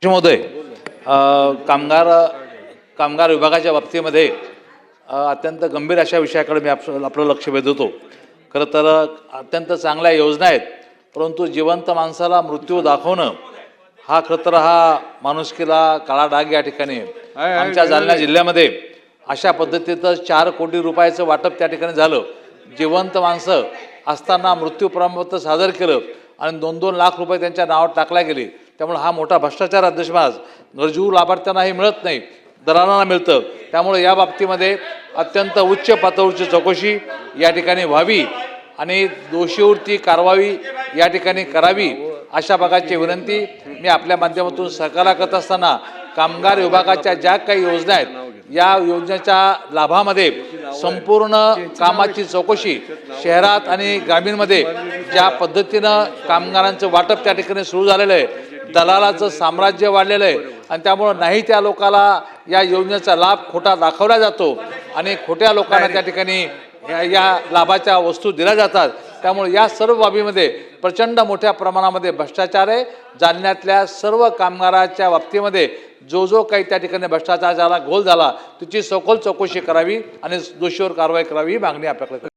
महोदय, कामगार विभागाच्या बाबतीमध्ये अत्यंत गंभीर अशा विषयाकडे मी आपलं लक्ष वेधतो। खरं तर अत्यंत चांगल्या योजना आहेत, परंतु जिवंत माणसाला मृत्यू दाखवणं हा खरं तर हा माणुसकीला काळा डाग या ठिकाणी आमच्या जालना जिल्ह्यामध्ये अशा पद्धतीचं 4 कोटी रुपयाचं वाटप त्या ठिकाणी झालं। जिवंत माणसं असताना मृत्यू प्रमाणपत्र सादर केलं आणि 2-2 लाख रुपये त्यांच्या नावावर टाकल्या गेले। त्यामुळे हा मोठा भ्रष्टाचार अध्यक्ष महाराज, गरजू लाभार्थ्यांनाही मिळत नाही, दलालांना मिळतं। त्यामुळे या बाबतीमध्ये अत्यंत उच्च पातळीची चौकशी या ठिकाणी व्हावी आणि दोषीवरती कारवाई या ठिकाणी करावी अशा प्रकारची विनंती मी आपल्या माध्यमातून सरकारला करत असताना कामगार विभागाच्या ज्या काही योजना आहेत या योजनेच्या लाभामध्ये संपूर्ण कामाची चौकशी शहरात आणि ग्रामीणमध्ये ज्या पद्धतीनं कामगारांचं वाटप त्या ठिकाणी सुरू झालेलं आहे, दलालाचं साम्राज्य वाढलेलं आहे आणि त्यामुळे नाही त्या लोकाला या योजनेचा लाभ खोटा दाखवला जातो आणि खोट्या लोकांना त्या ठिकाणी या लाभाच्या वस्तू दिल्या जातात। त्यामुळे या सर्व बाबीमध्ये प्रचंड मोठ्या प्रमाणामध्ये भ्रष्टाचार आहे। जालन्यातल्या सर्व कामगाराच्या बाबतीमध्ये जो काही त्या ठिकाणी भ्रष्टाचाराला घोल झाला त्याची सखोल चौकशी करावी आणि दोषीवर कारवाई करावी ही मागणी आपल्याकडे